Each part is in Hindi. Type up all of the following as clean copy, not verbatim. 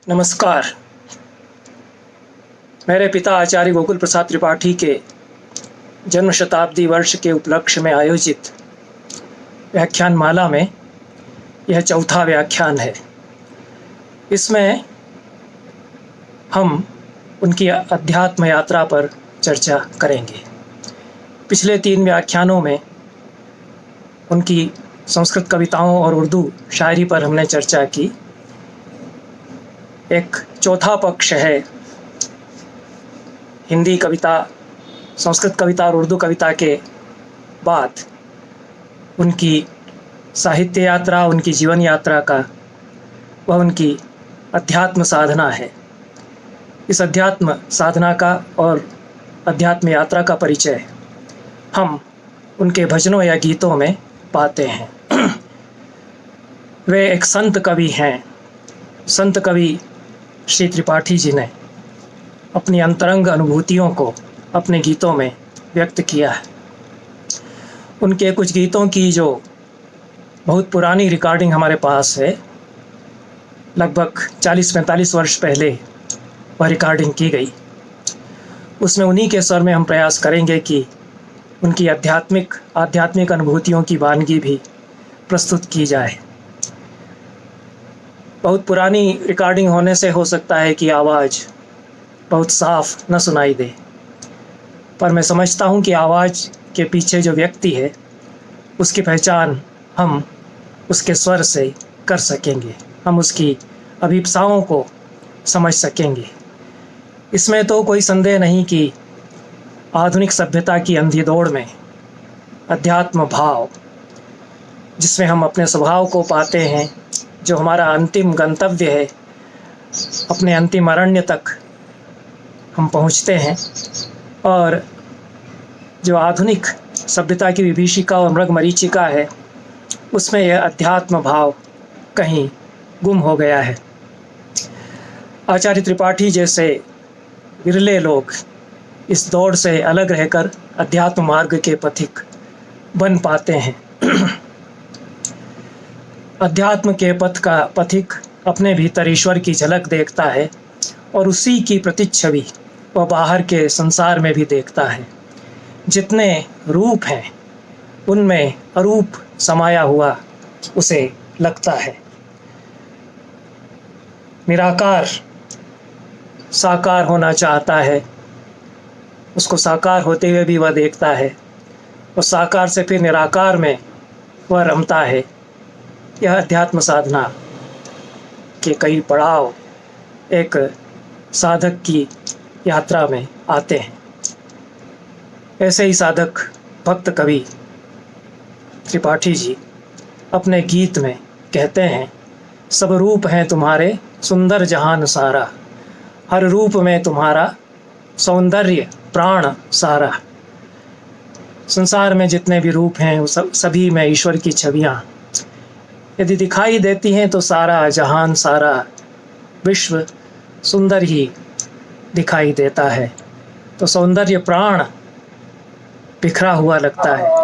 नमस्कार। मेरे पिता आचार्य गोकुल प्रसाद त्रिपाठी के जन्म शताब्दी वर्ष के उपलक्ष्य में आयोजित व्याख्यान माला में यह चौथा व्याख्यान है। इसमें हम उनकी अध्यात्म यात्रा पर चर्चा करेंगे। पिछले 3 व्याख्यानों में उनकी संस्कृत कविताओं और उर्दू शायरी पर हमने चर्चा की। एक चौथा पक्ष है हिंदी कविता, संस्कृत कविता और उर्दू कविता के बाद उनकी साहित्य यात्रा, उनकी जीवन यात्रा का, वह उनकी अध्यात्म साधना है। इस अध्यात्म साधना का और अध्यात्म यात्रा का परिचय हम उनके भजनों या गीतों में पाते हैं। वे एक संत कवि हैं। संत कवि श्री त्रिपाठी जी ने अपनी अंतरंग अनुभूतियों को अपने गीतों में व्यक्त किया है। उनके कुछ गीतों की जो बहुत पुरानी रिकॉर्डिंग हमारे पास है, लगभग 40-45 वर्ष पहले वह रिकॉर्डिंग की गई। उसमें उन्हीं के स्वर में हम प्रयास करेंगे कि उनकी आध्यात्मिक अनुभूतियों की वानगी भी प्रस्तुत की जाए। बहुत पुरानी रिकॉर्डिंग होने से हो सकता है कि आवाज़ बहुत साफ न सुनाई दे, पर मैं समझता हूँ कि आवाज़ के पीछे जो व्यक्ति है उसकी पहचान हम उसके स्वर से कर सकेंगे, हम उसकी अभिप्साओं को समझ सकेंगे। इसमें तो कोई संदेह नहीं कि आधुनिक सभ्यता की अंधी दौड़ में अध्यात्म भाव, जिसमें हम अपने स्वभाव को पाते हैं, जो हमारा अंतिम गंतव्य है, अपने अंतिम अरण्य तक हम पहुंचते हैं, और जो आधुनिक सभ्यता की विभीषिका और मृग मरीचिका है, उसमें यह अध्यात्म भाव कहीं गुम हो गया है। आचार्य त्रिपाठी जैसे विरले लोग इस दौड़ से अलग रहकर अध्यात्म मार्ग के पथिक बन पाते हैं। अध्यात्म के पथ का पथिक अपने भीतर ईश्वर की झलक देखता है और उसी की प्रतिच्छवि वह बाहर के संसार में भी देखता है। जितने रूप हैं उनमें अरूप समाया हुआ उसे लगता है। निराकार साकार होना चाहता है, उसको साकार होते हुए भी वह देखता है, और साकार से फिर निराकार में वह रमता है। यह अध्यात्म साधना के कई पड़ाव एक साधक की यात्रा में आते हैं। ऐसे ही साधक भक्त कवि त्रिपाठी जी अपने गीत में कहते हैं, सब रूप हैं तुम्हारे सुंदर जहान सारा, हर रूप में तुम्हारा सौंदर्य प्राण सारा। संसार में जितने भी रूप हैं सभी में ईश्वर की छवियाँ यदि दिखाई देती हैं तो सारा जहान, सारा विश्व सुंदर ही दिखाई देता है। तो सौंदर्य प्राण बिखरा हुआ लगता है।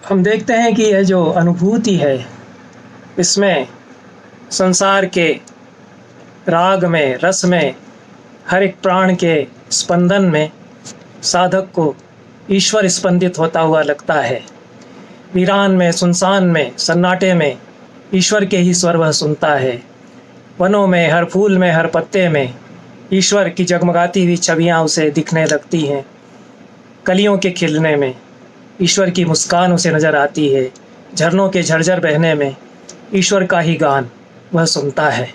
हम देखते हैं कि यह जो अनुभूति है, इसमें संसार के राग में, रस में, हर एक प्राण के स्पंदन में साधक को ईश्वर स्पंदित होता हुआ लगता है। वीरान में, सुनसान में, सन्नाटे में ईश्वर के ही स्वर वह सुनता है। वनों में, हर फूल में, हर पत्ते में ईश्वर की जगमगाती हुई छवियाँ उसे दिखने लगती हैं। कलियों के खिलने में ईश्वर की मुस्कान उसे नज़र आती है। झरनों के झरझर बहने में ईश्वर का ही गान वह सुनता है।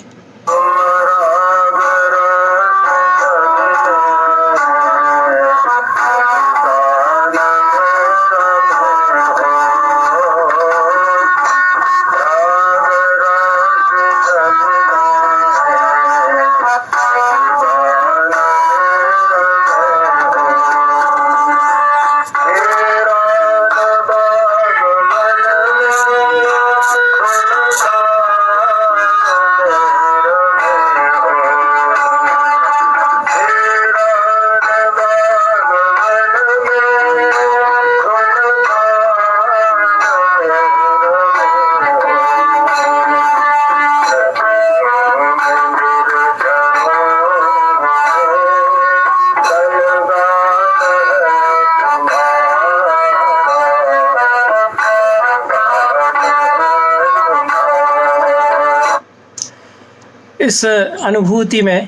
इस अनुभूति में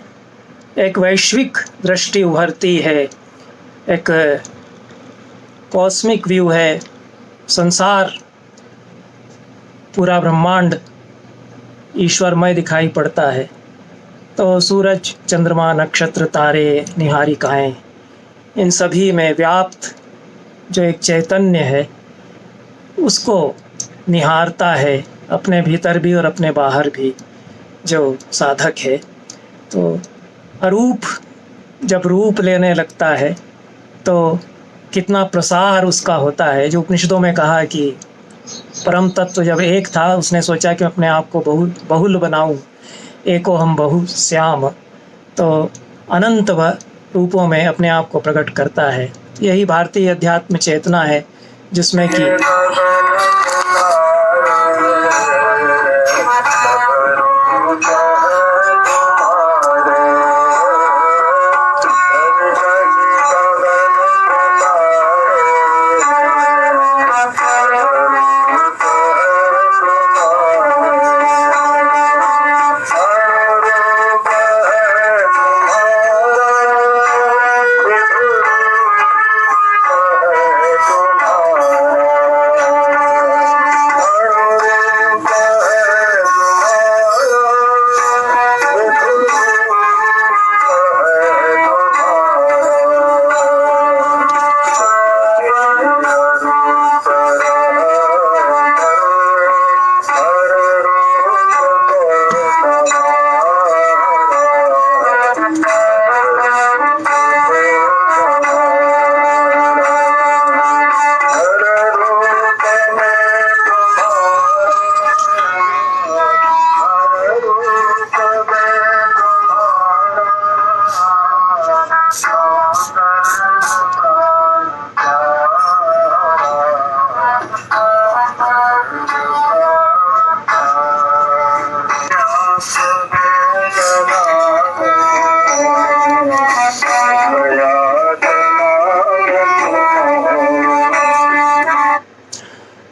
एक वैश्विक दृष्टि उभरती है, एक कॉस्मिक व्यू है। संसार, पूरा ब्रह्मांड ईश्वरमय दिखाई पड़ता है। तो सूरज, चंद्रमा, नक्षत्र, तारे, निहारिकाएं, इन सभी में व्याप्त जो एक चैतन्य है उसको निहारता है, अपने भीतर भी और अपने बाहर भी जो साधक है। तो अरूप जब रूप लेने लगता है तो कितना प्रसार उसका होता है। जो उपनिषदों में कहा कि परम तत्व जब एक था, उसने सोचा कि अपने आप को बहुल बनाऊं, एको हम बहु श्याम, तो अनंत रूपों में अपने आप को प्रकट करता है। यही भारतीय अध्यात्म चेतना है जिसमें कि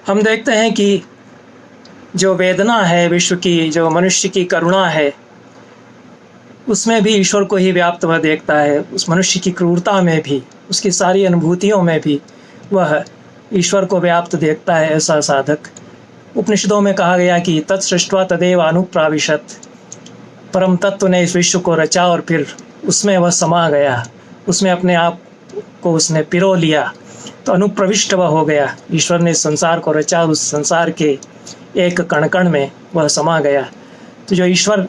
हम देखते हैं कि जो वेदना है विश्व की, जो मनुष्य की करुणा है, उसमें भी ईश्वर को ही व्याप्त वह देखता है। उस मनुष्य की क्रूरता में भी, उसकी सारी अनुभूतियों में भी वह ईश्वर को व्याप्त देखता है ऐसा साधक। उपनिषदों में कहा गया कि तत्सृष्ट्वा तदेव अनुप्राविशत, परम तत्व ने इस विश्व को रचा और फिर उसमें वह समा गया, उसमें अपने आप को उसने पिरो लिया, तो अनुप्रविष्ट वह हो गया। ईश्वर ने संसार को रचा, उस संसार के एक कण कण में वह समा गया। तो जो ईश्वर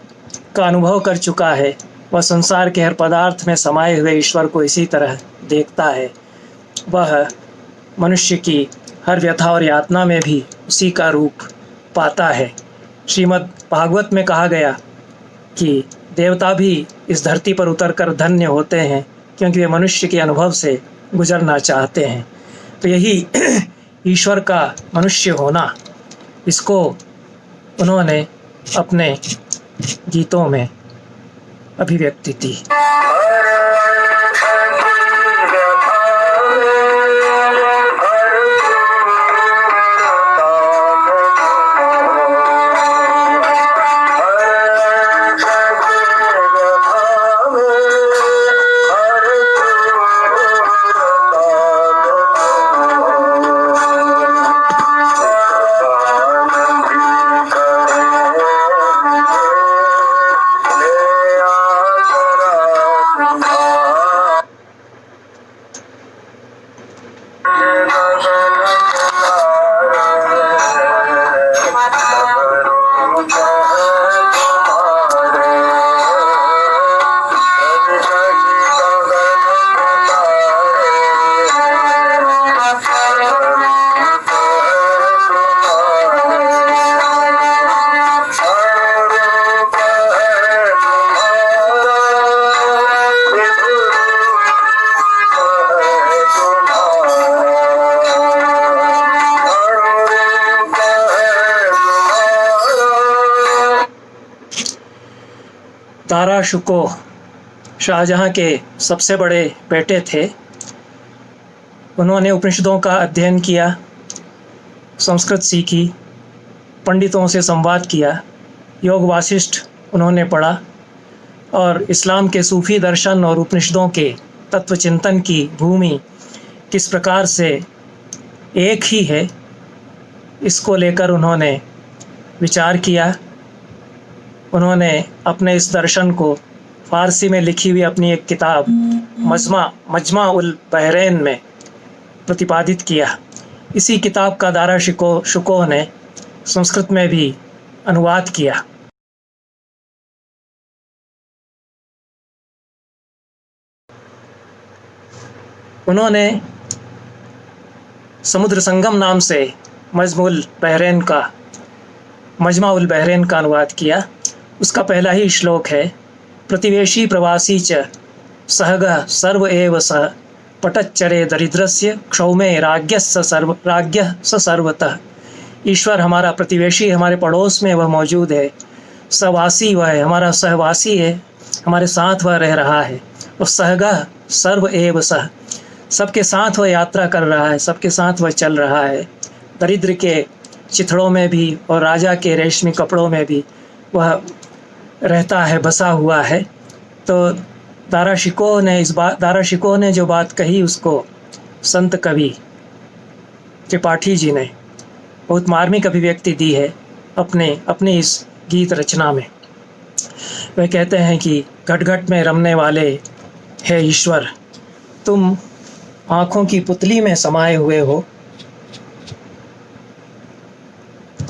का अनुभव कर चुका है वह संसार के हर पदार्थ में समाये हुए ईश्वर को इसी तरह देखता है। वह मनुष्य की हर व्यथा और यातना में भी उसी का रूप पाता है। श्रीमद् भागवत में कहा गया कि देवता भी इस धरती पर उतरकर धन्य होते हैं क्योंकि वे मनुष्य के अनुभव से गुजरना चाहते हैं। तो यही ईश्वर का मनुष्य होना, इसको उन्होंने अपने गीतों में अभिव्यक्ति दी। तारा शुको शाहजहाँ के सबसे बड़े बेटे थे। उन्होंने उपनिषदों का अध्ययन किया, संस्कृत सीखी, पंडितों से संवाद किया, योग वासिष्ठ उन्होंने पढ़ा और इस्लाम के सूफ़ी दर्शन और उपनिषदों के तत्व चिंतन की भूमि किस प्रकार से एक ही है, इसको लेकर उन्होंने विचार किया। उन्होंने अपने इस दर्शन को फ़ारसी में लिखी हुई अपनी एक किताब मजमा उल बहरैन में प्रतिपादित किया। इसी किताब का दारा शिकोह ने संस्कृत में भी अनुवाद किया। उन्होंने समुद्र संगम नाम से मजमा उल बहरैन का अनुवाद किया। उसका पहला ही श्लोक है, प्रतिवेशी प्रवासी च सहगः सर्व एव सः पटच्चरे दरिद्रस्य क्षौमे राज्ञः स सर्वतः। ईश्वर हमारा प्रतिवेशी, हमारे पड़ोस में वह मौजूद है, सवासी वह है, हमारा सहवासी है, हमारे साथ वह रह रहा है। और सहगः सर्व एव सः, सबके साथ वह यात्रा कर रहा है, सबके साथ वह चल रहा है। दरिद्र के चिथड़ों में भी और राजा के रेशमी कपड़ों में भी वह रहता है, बसा हुआ है। तो दारा शिकोह ने जो बात कही उसको संत कवि त्रिपाठी जी ने बहुत मार्मिक अभिव्यक्ति दी है अपने इस गीत रचना में। वह कहते हैं कि घट घट में रमने वाले है ईश्वर, तुम आँखों की पुतली में समाये हुए हो,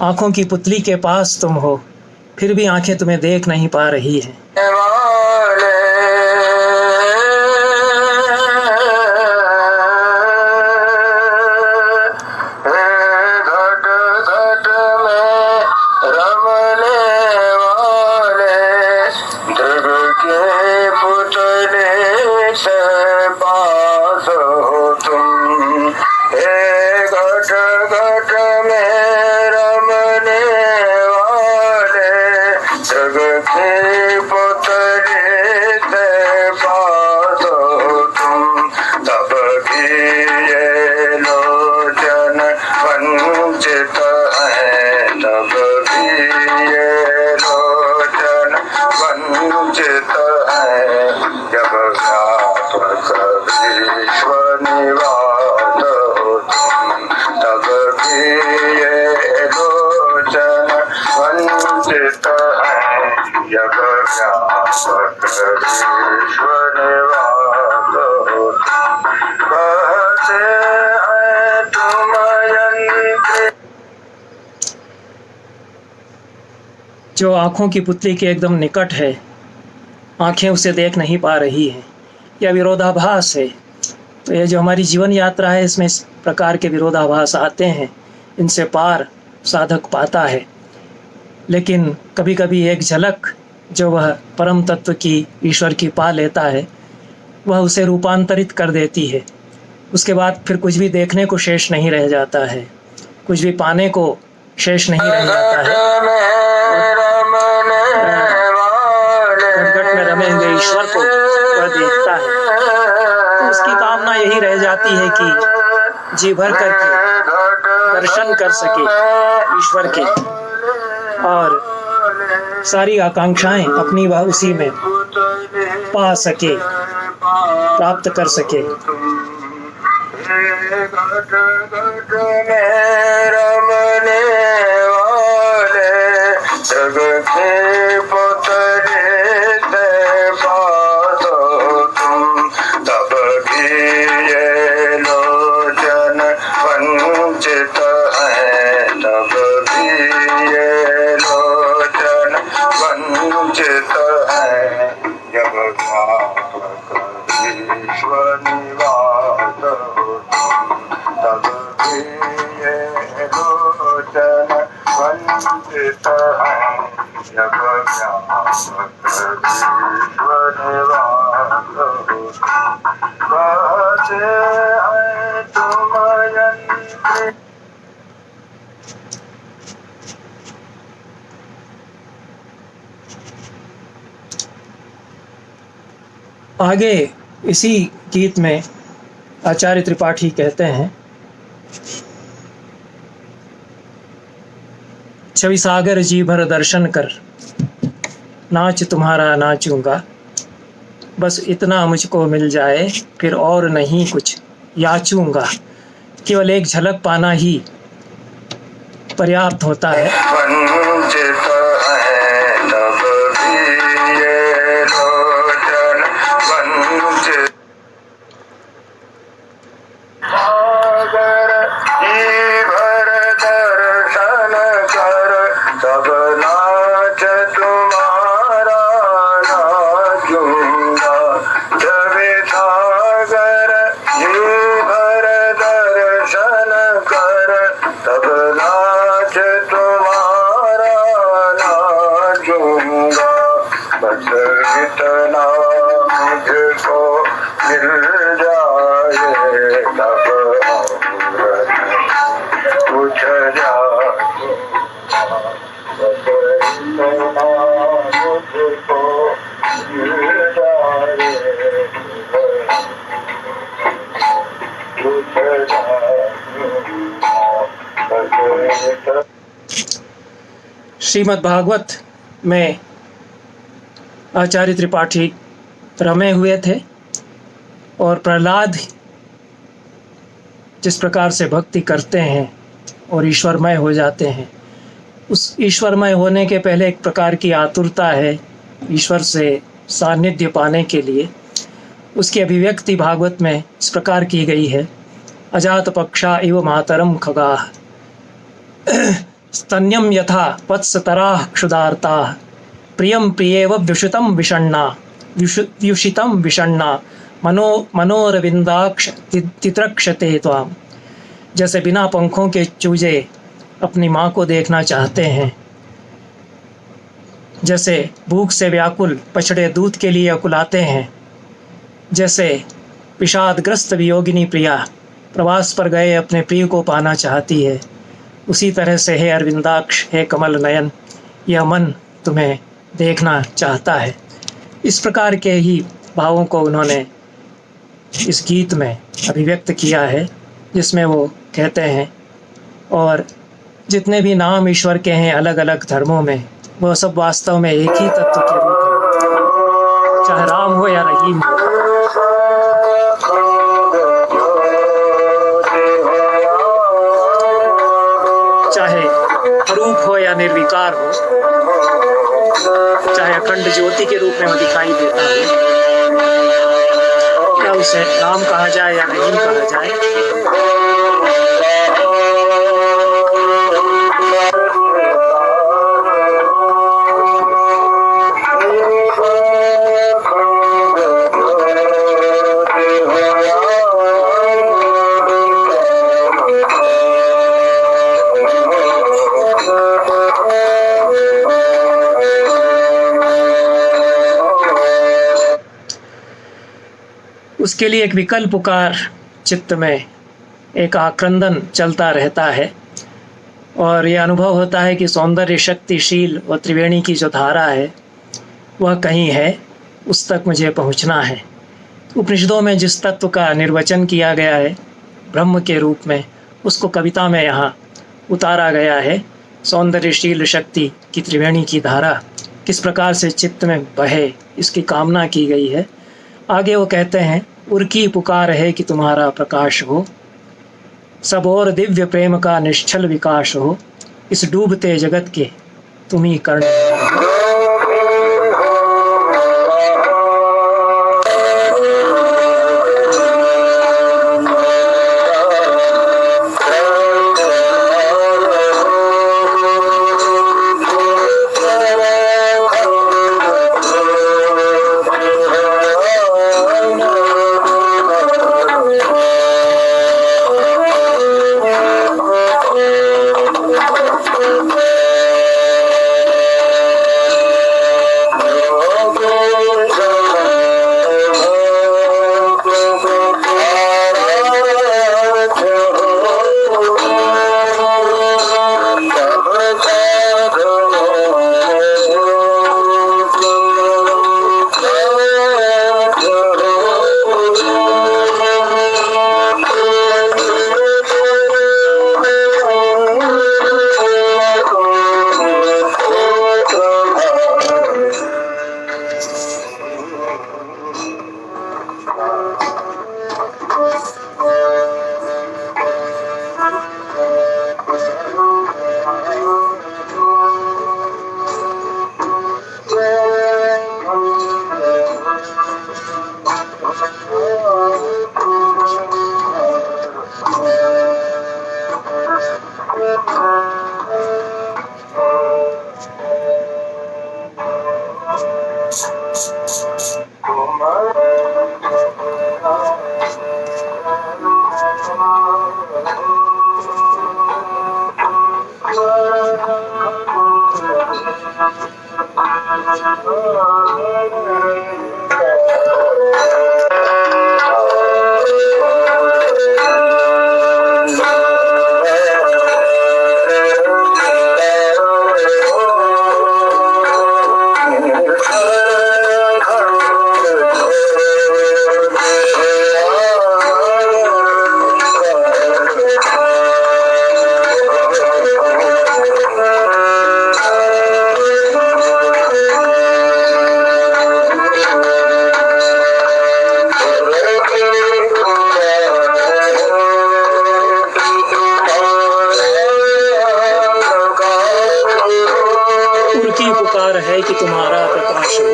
आँखों की पुतली के पास तुम हो, फिर भी आंखें तुम्हें देख नहीं पा रही हैं। जो आँखों की पुतली के एकदम निकट है, आँखें उसे देख नहीं पा रही हैं, यह विरोधाभास है। तो यह जो हमारी जीवन यात्रा है, इसमें इस प्रकार के विरोधाभास आते हैं, इनसे पार साधक पाता है। लेकिन कभी कभी एक झलक जो वह परम तत्व की, ईश्वर की पा लेता है, वह उसे रूपांतरित कर देती है। उसके बाद फिर कुछ भी देखने को शेष नहीं रह जाता है, कुछ भी पाने को शेष नहीं रह जाता है। घट में रमे हुए ईश्वर को वह देखता है, तो उसकी कामना यही रह जाती है कि जी भर करके दर्शन कर सके ईश्वर के, और सारी आकांक्षाएं अपनी वह उसी में पा सके, प्राप्त कर सके। आगे इसी गीत में आचार्य त्रिपाठी कहते हैं, छवि सागर जी भर दर्शन कर, नाच तुम्हारा नाचूंगा, बस इतना मुझको मिल जाए, फिर और नहीं कुछ याचूंगा। केवल एक झलक पाना ही पर्याप्त होता है। वंचित है तब भी ये लोचन वंचित सागर ही भर दर्शन कर, सब नाच तुम्हारा नाचूंगा। जब सागर ही भर दर्शन कर, तब नाच तुम्हारा नाचूंगा। बस इतना मुझको मिल जाए, तब और कुछ जाए। बस इतना मुझको मिल जाए, कुछ जाए। श्रीमद् भागवत में आचार्य त्रिपाठी रमे हुए थे और प्रहलाद जिस प्रकार से भक्ति करते हैं और ईश्वरमय हो जाते हैं, उस ईश्वरमय होने के पहले एक प्रकार की आतुरता है ईश्वर से सानिध्य पाने के लिए। उसकी अभिव्यक्ति भागवत में इस प्रकार की गई है। अजात पक्षा इव मातरम खगाः स्तन्यम यथा वत्सतराः क्षुधार्ताः प्रियं प्रियेव व्युषितं विषण्णा मनोरविंदाक्ष तित्रक्षते त्वाम। जैसे बिना पंखों के चूजे अपनी माँ को देखना चाहते हैं, जैसे भूख से व्याकुल बछड़े दूध के लिए अकुलाते हैं, जैसे विषादग्रस्त वियोगिनी प्रिया प्रवास पर गए अपने प्रिय को पाना चाहती है, उसी तरह से हे अरविंदाक्ष, हे कमल नयन, यह मन तुम्हें देखना चाहता है। इस प्रकार के ही भावों को उन्होंने इस गीत में अभिव्यक्त किया है, जिसमें वो कहते हैं और जितने भी नाम ईश्वर के हैं अलग अलग धर्मों में, वो सब वास्तव में एक ही तत्व के रूप हैं, चाहे राम हो या रहीम हो। चाहे अरूप हो या निर्विकार हो, चाहे अखंड ज्योति के रूप में वो दिखाई देता हो, क्या उसे राम कहा जाए या रहीम कहा जाए। उसके लिए एक विकल्प पुकार चित्त में एक आक्रंदन चलता रहता है और यह अनुभव होता है कि सौंदर्य शक्तिशील और त्रिवेणी की जो धारा है वह कहीं है, उस तक मुझे पहुंचना है। उपनिषदों में जिस तत्व का निर्वचन किया गया है ब्रह्म के रूप में, उसको कविता में यहाँ उतारा गया है। सौंदर्यशील शक्ति की त्रिवेणी की धारा किस प्रकार से चित्त में बहे, इसकी कामना की गई है। आगे वो कहते हैं, उर्की पुकार है कि तुम्हारा प्रकाश हो, सब और दिव्य प्रेम का निश्चल विकास हो, इस डूबते जगत के तुम ही कर्ण हो। उनकी पुकार है कि तुम्हारा प्रकाश हो।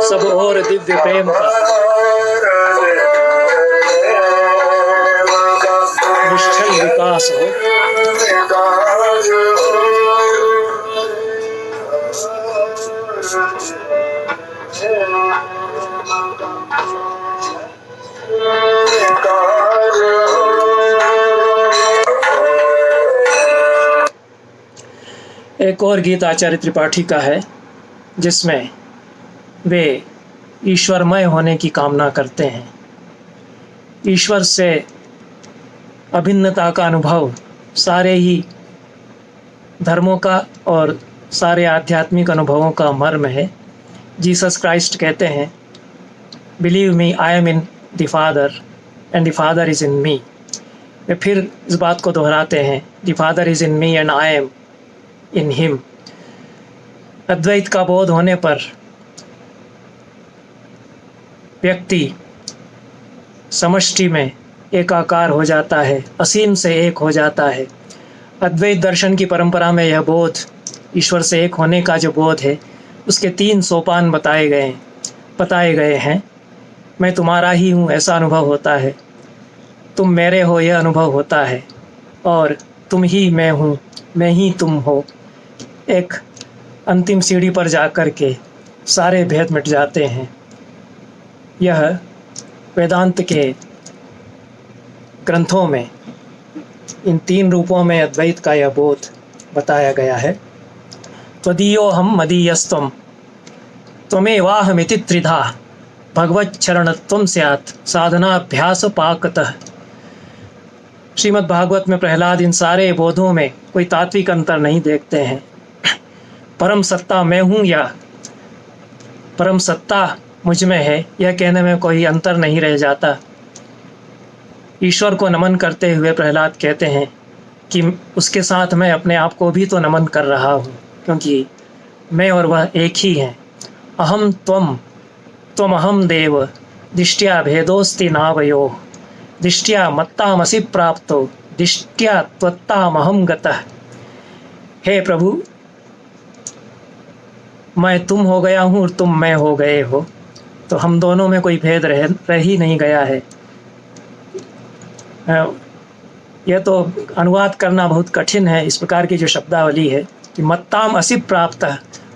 सब और दिव्य प्रेम का निश्चल विकास हो। एक और गीत आचार्य त्रिपाठी का है जिसमें वे ईश्वरमय होने की कामना करते हैं। ईश्वर से अभिन्नता का अनुभव सारे ही धर्मों का और सारे आध्यात्मिक अनुभवों का मर्म है। जीसस क्राइस्ट कहते हैं, believe me, I am in the father and the father is in me. वे फिर इस बात को दोहराते हैं, the father is in me and I am in him. अद्वैत का बोध होने पर व्यक्ति समष्टि में एकाकार हो जाता है, असीम से एक हो जाता है। अद्वैत दर्शन की परंपरा में यह बोध, ईश्वर से एक होने का जो बोध है, उसके 3 सोपान बताए गए हैं। मैं तुम्हारा ही हूँ, ऐसा अनुभव होता है। तुम मेरे हो, यह अनुभव होता है। और तुम ही मैं हूँ, मैं ही तुम हो। एक अंतिम सीढ़ी पर जाकर के सारे भेद मिट जाते हैं। यह वेदांत के ग्रंथों में इन 3 रूपों में अद्वैत का यह बोध बताया गया है। त्वदीयो हम मदीयस्त्वं त्वमेवाहमिति त्रिधा भगवच्चरणत्वं स्यात् साधनाभ्यास पाकतः। श्रीमद् भागवत में प्रहलाद इन सारे बोधों में कोई तात्विक अंतर नहीं देखते हैं। परम सत्ता मैं हूँ या परम सत्ता मुझ में है, यह कहने में कोई अंतर नहीं रह जाता। ईश्वर को नमन करते हुए प्रहलाद कहते हैं कि उसके साथ मैं अपने आप को भी तो नमन कर रहा हूँ, क्योंकि मैं और वह एक ही हैं। अहम त्वम त्वमहम देव दिष्ट्या भेदोस्ति नावयोः दिष्ट्या मत्तामसि प्राप्तो दिष्ट्या त्वत्तामहम गतः। हे प्रभु, मैं तुम हो गया हूँ और तुम मैं हो गए हो, तो हम दोनों में कोई भेद रह ही नहीं गया है। यह तो अनुवाद करना बहुत कठिन है। इस प्रकार की जो शब्दावली है कि मत्ताम असि प्राप्त,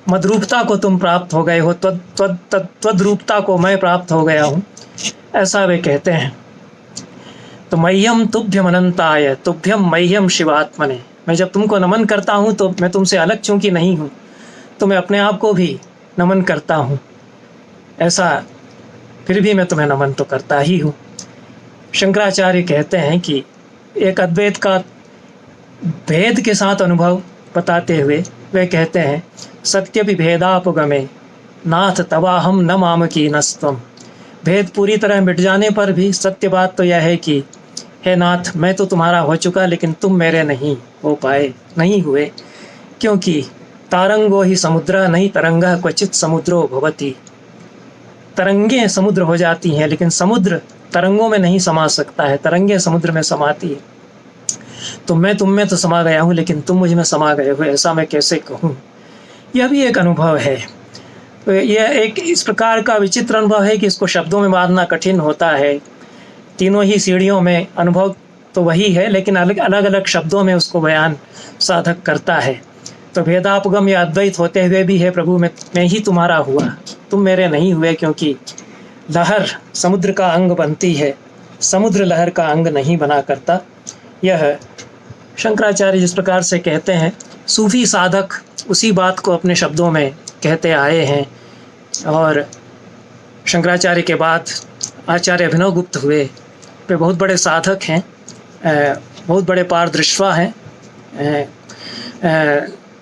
मद्रूपता को तुम प्राप्त हो गए हो, त्वद्रूपता को मैं प्राप्त हो गया हूँ, ऐसा वे कहते हैं। तो मह्यम तुभ्यम अनंताय तुभ्यम मह्यम शिवात्मने। मैं जब तुमको नमन करता हूँ तो मैं तुमसे अलग चूँकि नहीं हूँ, तो मैं अपने आप को भी नमन करता हूँ। ऐसा फिर भी मैं तुम्हें नमन तो करता ही हूँ। शंकराचार्य कहते हैं कि एक अद्वैत का भेद के साथ अनुभव बताते हुए वे कहते हैं, सत्यपि भेदापगमे नाथ तवाहम न मामकी नस्त्वम। भेद पूरी तरह मिट जाने पर भी सत्य बात तो यह है कि हे नाथ, मैं तो तुम्हारा हो चुका, लेकिन तुम मेरे नहीं हो पाए, नहीं हुए, क्योंकि तारंगो ही समुद्र नहीं तरंगा क्वचित समुद्रो भवति। तरंगें समुद्र हो जाती हैं, लेकिन समुद्र तरंगों में नहीं समा सकता है, तरंगें समुद्र में समाती है। तो मैं तुम में तो समा गया हूँ, लेकिन तुम मुझ में समा गए हो, ऐसा मैं कैसे कहूँ। यह भी एक अनुभव है। तो यह एक इस प्रकार का विचित्र अनुभव है कि इसको शब्दों में बांधना कठिन होता है। तीनों ही सीढ़ियों में अनुभव तो वही है, लेकिन अलग अलग शब्दों में उसको बयान साधक करता है। तो भेदापगम या अद्वैत होते हुए भी है प्रभु मैं ही तुम्हारा हुआ, तुम मेरे नहीं हुए, क्योंकि लहर समुद्र का अंग बनती है, समुद्र लहर का अंग नहीं बना करता। यह शंकराचार्य जिस प्रकार से कहते हैं, सूफी साधक उसी बात को अपने शब्दों में कहते आए हैं। और शंकराचार्य के बाद आचार्य अभिनव गुप्त हुए, वे बहुत बड़े साधक हैं, बहुत बड़े पारदृष्वा हैं,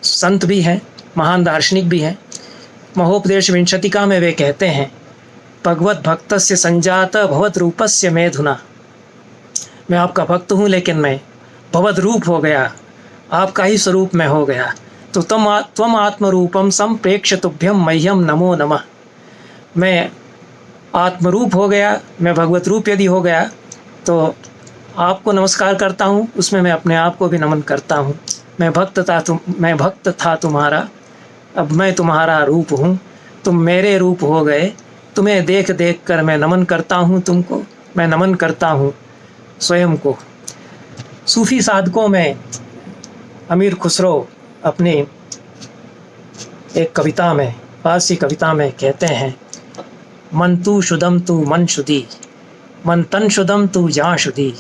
संत भी हैं, महान दार्शनिक भी हैं। महोपदेश विंशतिका में वे कहते हैं, भगवत भक्तस्य संजात भवत रूपस्य मेधुना। मैं आपका भक्त हूँ, लेकिन मैं भवत रूप हो गया, आपका ही स्वरूप में हो गया। तो त्वम आत्मरूपम संप्रेक्ष्य तुभ्यम मह्यम नमो नमः। मैं आत्मरूप हो गया, मैं भगवत रूप यदि हो गया तो आपको नमस्कार करता हूँ, उसमें मैं अपने आप को भी नमन करता हूँ। मैं भक्त था तुम्हारा, अब मैं तुम्हारा रूप हूँ, तुम मेरे रूप हो गए। तुम्हें देख देख कर मैं नमन करता हूँ तुमको, मैं नमन करता हूँ स्वयं को। सूफी साधकों में अमीर खुसरो अपनी एक कविता में, फारसी कविता में कहते हैं, मन तू शुदम तू मन शुदी, मन तन शुदम तू जा शुदी,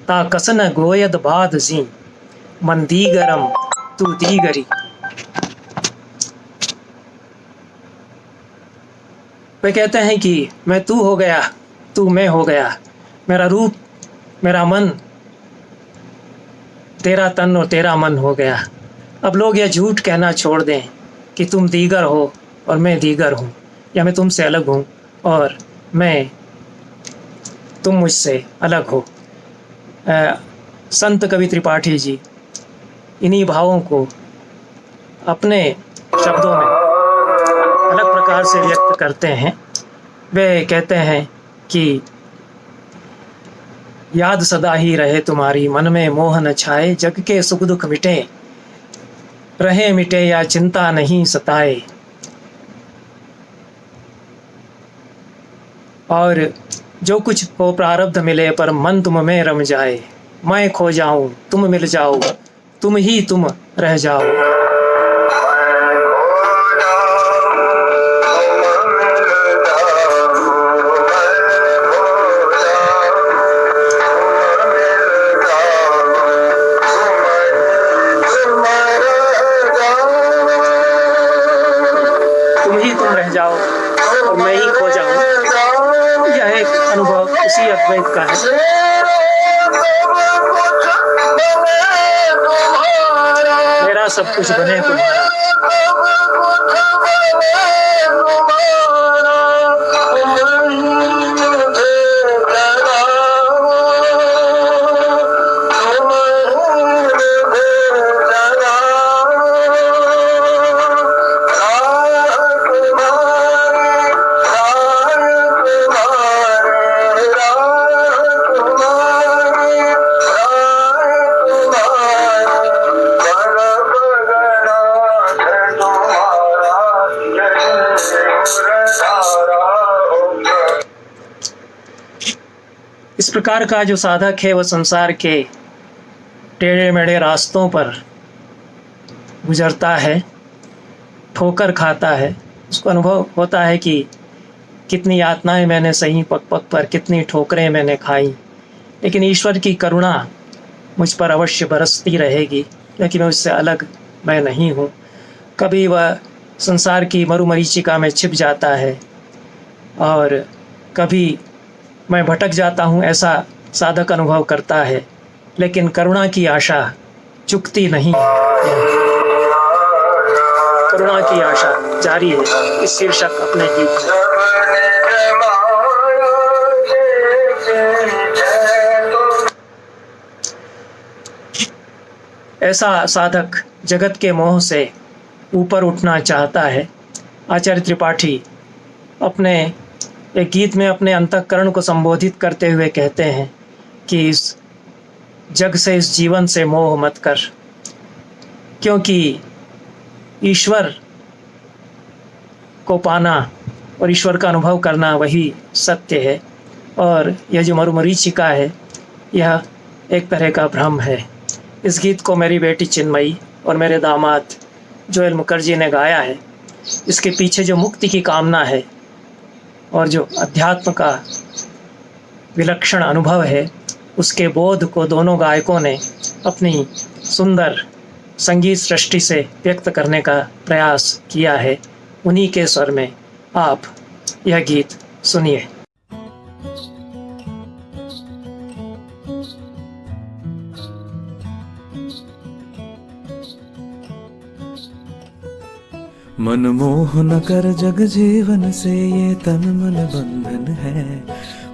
ता कसन गोयद बाद जी, मन दीगरम तू दीगरी। वे कहते हैं कि मैं तू हो गया, तू मैं हो गया, मेरा रूप मेरा मन तेरा तन और तेरा मन हो गया। अब लोग यह झूठ कहना छोड़ दें कि तुम दीगर हो और मैं दीगर हूँ, या मैं तुमसे अलग हूँ और तुम मुझसे अलग हो। संत कवि त्रिपाठी जी इन्हीं भावों को अपने शब्दों में अलग प्रकार से व्यक्त करते हैं। वे कहते हैं कि याद सदा ही रहे तुम्हारी, मन में मोह न छाए, जग के सुख दुख मिटे रहे मिटे या चिंता नहीं सताए। और जो कुछ हो प्रारब्ध मिले, पर मन तुम में रम जाए, मैं खो जाऊं तुम मिल जाओ, तुम ही तुम रह जाओ। तुम ही तुम रह जाओ और मैं ही खो जाऊं। यह एक अनुभव उसी अद्वैत का है। मेरा सब कुछ बने तुम्हारा। इस प्रकार का जो साधक है वह संसार के टेढ़े मेढ़े रास्तों पर गुजरता है, ठोकर खाता है। उसको अनुभव होता है कि कितनी यातनाएं मैंने सही पग पग पर, कितनी ठोकरें मैंने खाई, लेकिन ईश्वर की करुणा मुझ पर अवश्य बरसती रहेगी, क्योंकि मैं उससे अलग मैं नहीं हूँ। कभी वह संसार की मरुमरीचिका में छिप जाता है और कभी मैं भटक जाता हूँ, ऐसा साधक अनुभव करता है, लेकिन करुणा की आशा चुकती नहीं है। करुणा की आशा जारी है, इस शीर्षक अपने गीत में। ऐसा साधक जगत के मोह से ऊपर उठना चाहता है। आचार्य त्रिपाठी अपने एक गीत में अपने अंतःकरण को संबोधित करते हुए कहते हैं कि इस जग से, इस जीवन से मोह मत कर, क्योंकि ईश्वर को पाना और ईश्वर का अनुभव करना वही सत्य है, और यह जो मरुमरीचिका है यह एक तरह का भ्रम है। इस गीत को मेरी बेटी चिन्मयी और मेरे दामाद जोएल मुखर्जी ने गाया है। इसके पीछे जो मुक्ति की कामना है और जो अध्यात्म का विलक्षण अनुभव है, उसके बोध को दोनों गायकों ने अपनी सुंदर संगीत सृष्टि से व्यक्त करने का प्रयास किया है। उन्हीं के स्वर में आप यह गीत सुनिए। मनमोहन कर जग जीवन से ये तन मन बंधन है।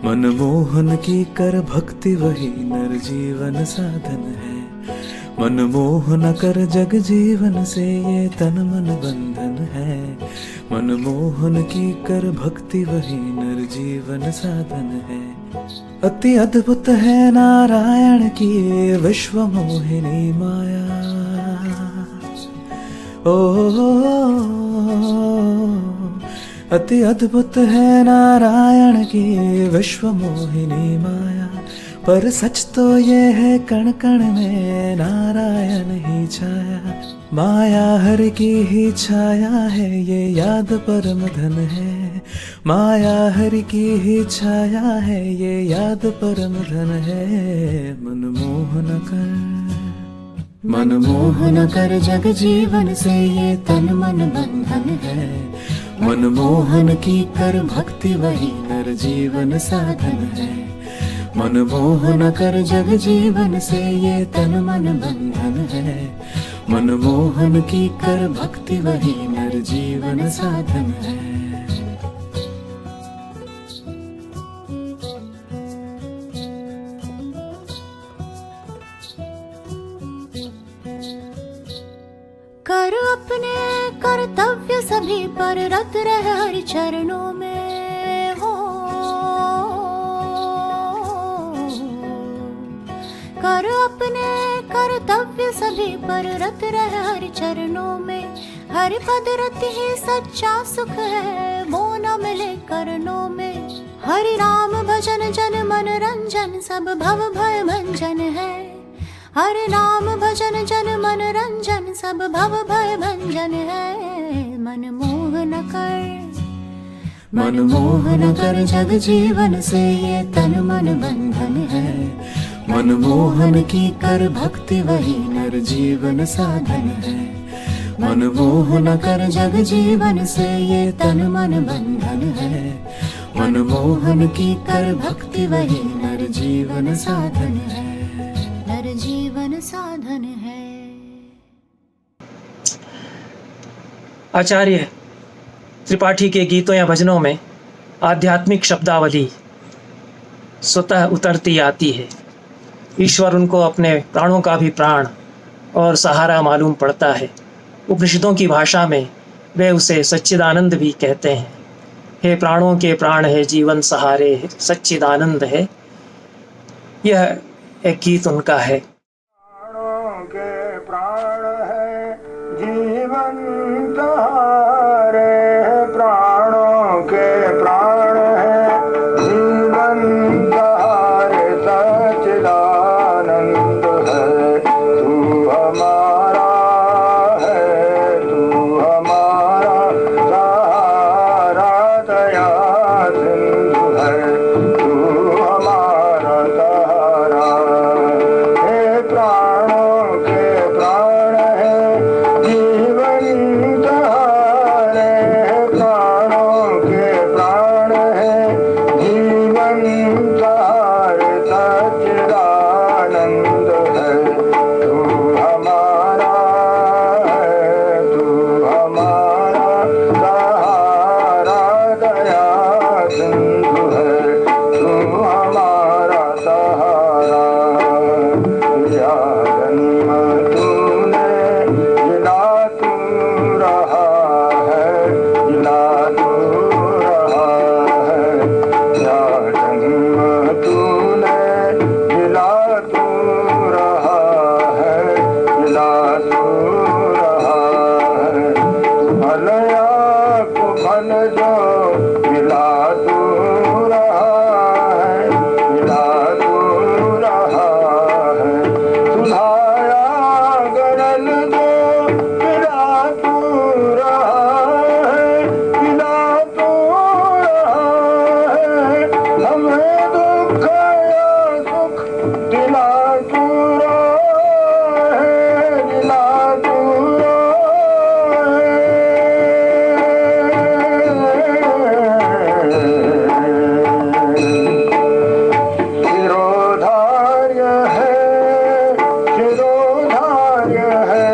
मनमोहन की कर भक्ति वही नर जीवन साधन है। मनमोहन कर जग जीवन से ये तन मन बंधन है। मनमोहन की कर भक्ति वही नर जीवन साधन है। अति अद्भुत है नारायण की विश्व मोहिनी माया। अति अद्भुत है नारायण की विश्व मोहिनी माया। पर सच तो ये है कण कण में नारायण ही छाया। माया हर की ही छाया है, ये याद परम धन है। माया हर की ही छाया है, ये याद परम धन है। मनमोहन कर जग जीवन से ये तन मन बंधन है। मनमोहन की कर भक्ति वही नर जीवन साधन है। मनमोहन कर जग जीवन से ये तन मन बंधन है। मनमोहन की कर भक्ति वही नर जीवन साधन है। कर अपने कर्तव्य सभी पर रत रह हरि चरणों में हो। कर अपने कर्तव्य सभी पर रत रह हरि चरणों में। हरि पद रति ही सच्चा सुख है, वो न मिले करनों में। हरि नाम भजन जन मन रंजन, सब भव भय भंजन है। हरि नाम भजन जन मन रंजन, सब भव भय भंजन है। मनमोहन कर जग जीवन से ये तन मन बंधन है। मनमोहन की कर भक्ति वही नर जीवन साधन है। मनमोहन कर जग जीवन से ये तन मन बंधन है। मनमोहन की कर भक्ति वही नर जीवन साधन है। नर जीवन साधन है। आचार्य त्रिपाठी के गीतों या भजनों में आध्यात्मिक शब्दावली स्वतः उतरती आती है। ईश्वर उनको अपने प्राणों का भी प्राण और सहारा मालूम पड़ता है। उपनिषदों की भाषा में वे उसे सच्चिदानंद भी कहते हैं। हे प्राणों के प्राण है, जीवन सहारे है, सच्चिदानंद है। यह एक गीत उनका है। प्राणों के प्राण है, जीवन सहारे है। प्राणों के प्राण है, जीवन सहारे, सच्चिदानंद है। तू हमारा है, तू हमारा सहारा, दया सिंधु है। तू हमारा सहारा। हे प्राणों के प्राण है, जीवन सहारे है। प्राणों के प्राण है, जीवन सहारे, सच्चिदानंद है। तू हमारा है, तू हमारा सहारा, दया सिंधु है। तू हमारा सहारा। या जन्म तूने जिला तू रहा है, जिला तू रहा है। या जन्म तूने जिला तू रहा है, जिला तू रहा है। भलया को भल जो मिला तू रहा है, मिला तू रहा है। सुधाया गरल जो मिला तू रहा है, मिला तू रहा है। हमें दुख या सुख दिला तू रहा है, दिला तू शिरोधार्य है, शिरोधार्य है,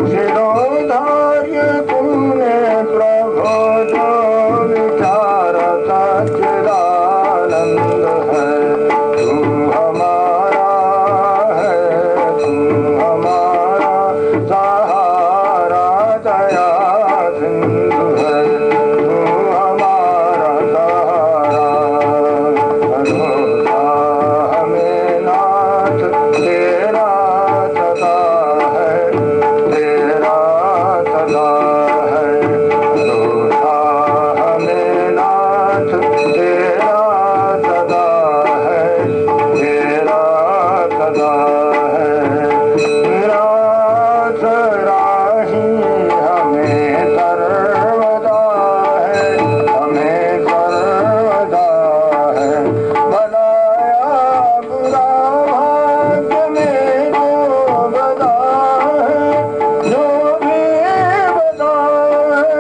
शिरोधार्य तूने प्रभो जो विचार सच्चिदानंद है। तू हमारा है, तू हमारा सहारा दया सिंधु है। तू हमारा सहारा, भरोसा हमें नाथ तेरा सदा है, तेरा सदा है। भरोसा हमें नाथ तेरा सदा है, तेरा सदा है। निराश राही हमें सर्वदा है, हमें सर्वदा है। बनाया बुरा भाग्य में जो बदा है, जो भी बदा है।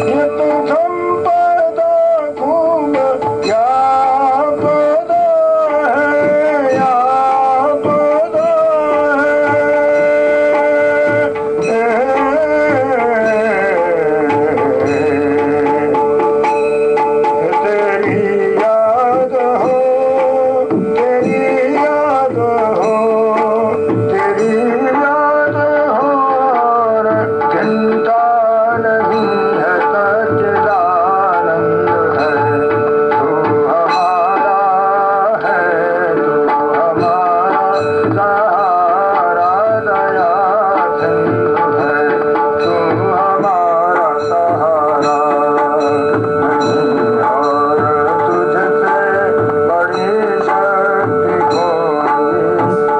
ये तो संपदा खूब यापदा है, यापदा है। तेरी याद हो, तेरी याद हो, तेरी याद हो और चिंता नहीं है, सच्चिदानंद है। तू हमारा है, तू हमारा सहारा दया सिंधु है। तू हमारा सहारा, नहीं और तुझसे बड़ी शक्ति कोई,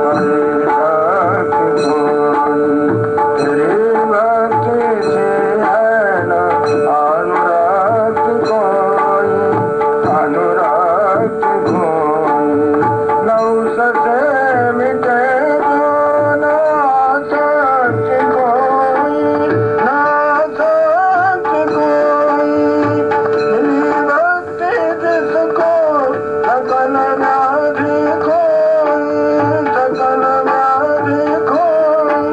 बड़ी शक्ति कोई। तेरी भक्ति से है न अनुरक्त कोई, अनुरक्त कोई। न उससे मिटे जो न आसक्त कोई, न आसक्त कोई। मिली भक्ति जिसको सकल व्याधि खोई, सकल व्याधि खोई।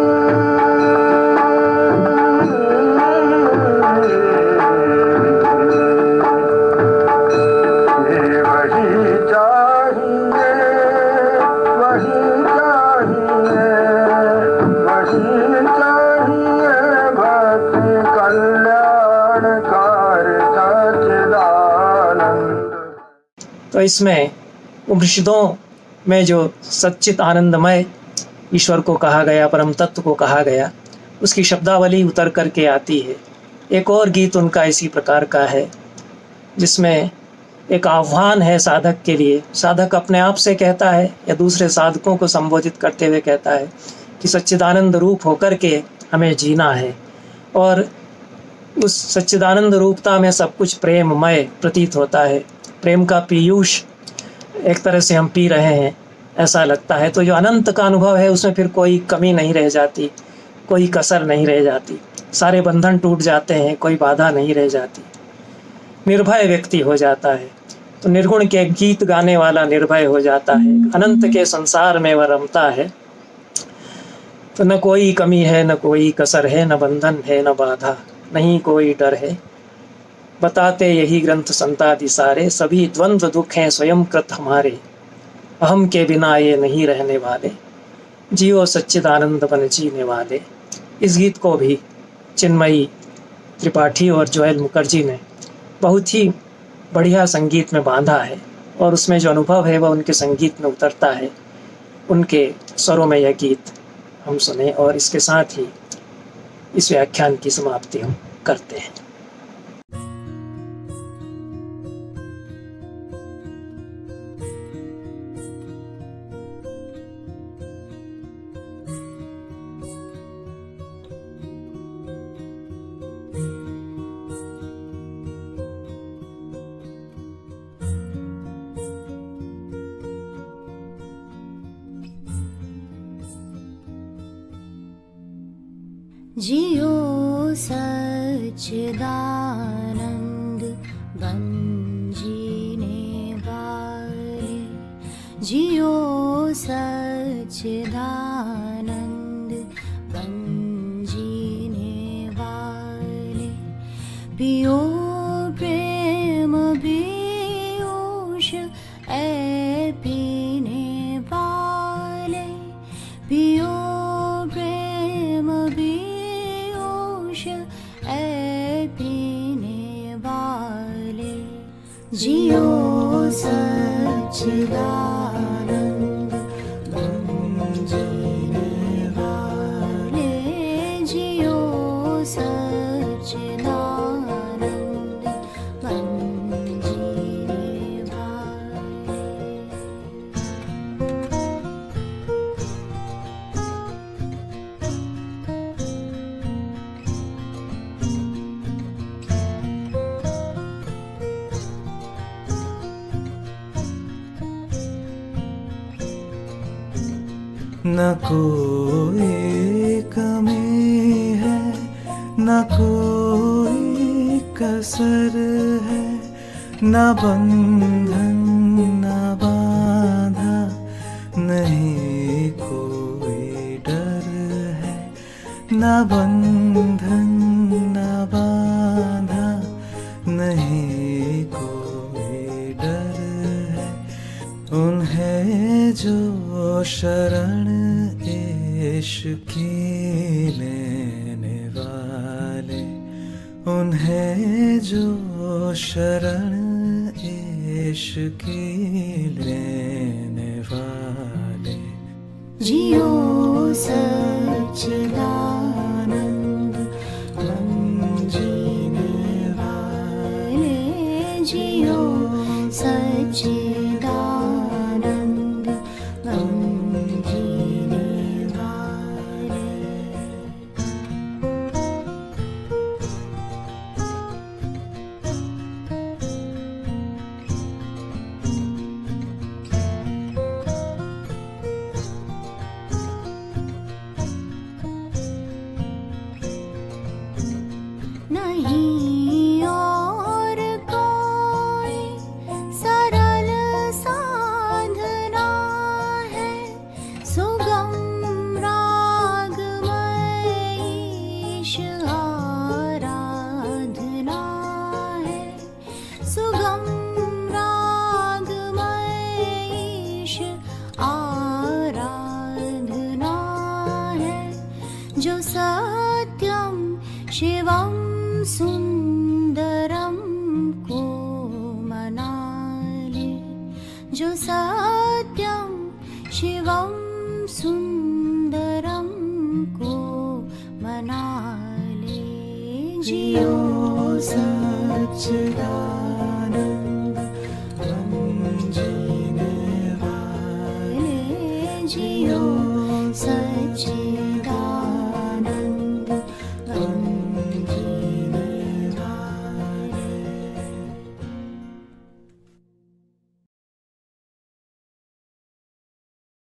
वही चाहिए, वही चाहिए, वही चाहिए। भक्ति कल्याणकारी सच्चिदानंद। तो इसमें उपनिषदों में जो सच्चित आनंदमय ईश्वर को कहा गया, परम तत्व को कहा गया, उसकी शब्दावली उतर करके आती है। एक और गीत उनका इसी प्रकार का है, जिसमें एक आह्वान है साधक के लिए। साधक अपने आप से कहता है या दूसरे साधकों को संबोधित करते हुए कहता है कि सच्चिदानंद रूप होकर के हमें जीना है, और उस सच्चिदानंद रूपता में सब कुछ प्रेममय प्रतीत होता है। प्रेम का पीयूष एक तरह से हम पी रहे हैं, ऐसा लगता है। तो जो अनंत का अनुभव है उसमें फिर कोई कमी नहीं रह जाती, कोई कसर नहीं रह जाती, सारे बंधन टूट जाते हैं, कोई बाधा नहीं रह जाती, निर्भय व्यक्ति हो जाता है। तो निर्गुण के गीत गाने वाला निर्भय हो जाता है, अनंत के संसार में वह रमता है। तो न कोई कमी है, न कोई कसर है, न बंधन है, न बाधा, नहीं कोई डर है। बताते यही ग्रंथ संतादि सारे, सभी द्वंद्व दुख हैं स्वयं कृत हमारे, अहम के बिना ये नहीं रहने वाले, जियो सच्चिदानंद बन जीने वाले। इस गीत को भी चिन्मयी त्रिपाठी और जोएल मुखर्जी ने बहुत ही बढ़िया संगीत में बांधा है, और उसमें जो अनुभव है वह उनके संगीत में उतरता है। उनके स्वरों में यह गीत हम सुने, और इसके साथ ही इस व्याख्यान की समाप्ति हम करते हैं। सच्चिदानंद बन जीने वाले, जियो सच्चिदानंद बन जीने वाले, पियो प्रेम पीयूष ऐ पीने वाले, पियो प्रेम पीयूष ऐ पीने वाले, जियो सच्चिदानंद बन जीने वाले, जियो सच्चिदानंद बन जीने वाले। न कोई कमी है, न कोई कसर है, न बंधन न बाधा, नहीं कोई डर है, न बंधन न बाधा, नहीं कोई डर है। उन्हें जो शरण इश्क़ लेने वाले, उन्हें जो शरण इश्क़ लेने वाले, जियो सच्चिदानंद बन जीने वाले, जियो सच्चिदानंद बन जीने वाले। नहीं और कोई सरल साधना है, सुगम रागमयीश आराधना है, सुगम रागमयीश आराधना है, जो सत्यम शिवम सुंदरम को मना ले, जो सत्यम शिवम सुंदरम को मना ले, जियो सच्चिदानंद बन जीने वाले, जियो